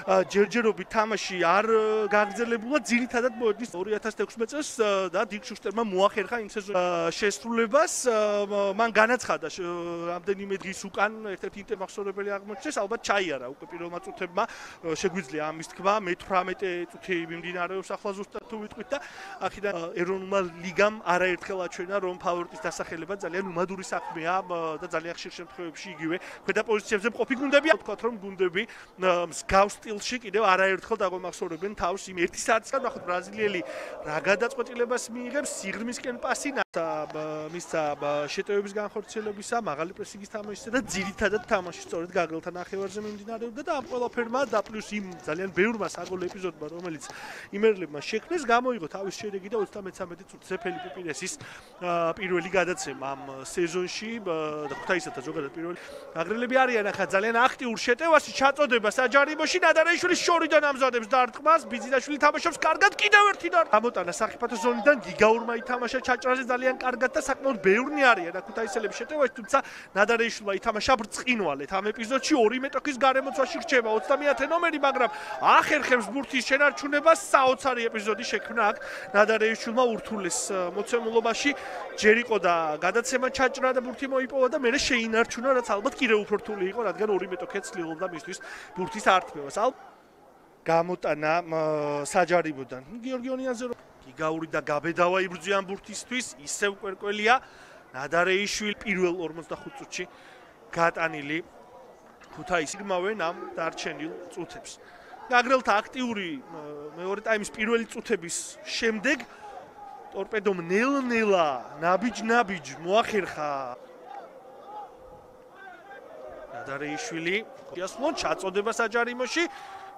ჯერჯერობით თამაში არ გაგრძელებულა, ძირითადად მოედნის 2016 წელს და დიკ შუშტერმა მოახერხა იმ სეზონის შესრულებას. მან განაცხადა რამდენიმე დღის უკან ერთ-ერთი ინტერმახსოვრებელი აღმოჩნდეს, ალბათ ჩაიარა უკვე პირველმა წუთებმა, შეგვიძლია ამის თქმა, მე 18 წუთი მიმდინარეობს ახლა ზუსტად თუ ვიტყვით და აქედან ეროვნულმა ლიგამ არაერთხელ აჩვენა, რომ ფავორიტის დასახელება ძალიან უმადური საქმეა და ძალიან ხშირ შემთხვევებში იგივე ქვედა პოზიციებზე მყოფი გუნდებია. ვთქვათ, რომ გუნდები მსგავს სტილში კიდევ არაერთხელ დაგომახსოვრებენ თავს იმ 1 საათისგან, ნახოთ ბრაზილიელი რა გადაწყვეტილებას მიიღებს, სიღრმისკენ პასი მისცა შეტევების განხორციელებისა, მაღალი პრესინგის თამაშისა და ძირითადად თამაში სწორედ გაგრელთა ნახევარზე მიმდინარეობდა და ამ ყველაფერმა და პლუს იმ ძალიან ბევრმა საგოლე ეპიზოდმა, რომელიც იმერლებმა შექმნეს, გამოიღო თავის შედეგი და 33 წუთზე ფელიპე პირესის პირველი გადაცემა ამ სეზონში და ქუთაისათა ზოგადად პირველი აგრელები არიან ახლა ძალიან აქტიურ შეტევაში, ჩაწოდება საჯარიმოში, ნადარეიშვილის შორიდან ამზადებს დარტყმას, ბიძინაშვილი თამაშობს კარგად, კიდევ ერთი და გამოტანა საფეხბურთო ზონიდან გიგაურმა ითამაშა ჩაჭრაზე ძალიან კარგად და საკმაოდ ბევრნი არიან ქუთაისელების შეტევაში, თუმცა ნადარეიშვილმა ითამაშა ბრწყინვალედ ამ ეპიზოდში 2 მეტოქის გარემოცვაში რჩება 30 ნომერი, მაგრამ ახერხებს ბურთის შენარჩუნებას, საოცარი ეპიზოდი შექმნა აქ ნადარეიშვილმა ურთულეს მოცემულობაში, ჯერ იყო და გადაცემა ჩაჭრა და ბურთი მოიპოვა და მერე შეინარჩუნა, რაც ალბათ კიდევ უფრო რთული იყო, რადგან 2 მეტოქე ცდილობდა მისთვის ბურთის ართმევას. გამოტანა საჯარიმოდან გიორგი ონიანზე გიგაური და გაბედავა იბრძვიან ბურთისთვის, ისევ კვერკველია ნადარეიშვილი პირველ 45 წუთში გატანილი ქუთაისი გმავენ ამ დარჩენილ წუთებს. გაგრელთა აქტიური მეორე ტაიმის პირველი წუთების შემდეგ ტორპედომ ნელ-ნელა ნაბიჯ მოახერხა ნადარეიშვილი იასლონ ჩაწოდება საჯარიმოში,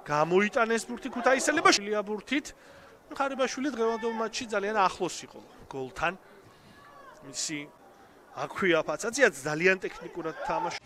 გამოიტანეს ბურთი ქუთაისელებმა ბურთით. ხარებაშვილი დღევანდელ მატჩში ძალიან ახლოს იყო გოლთან. მისი აქვია ფაცაცია ძალიან ტექნიკურად თამაშობს.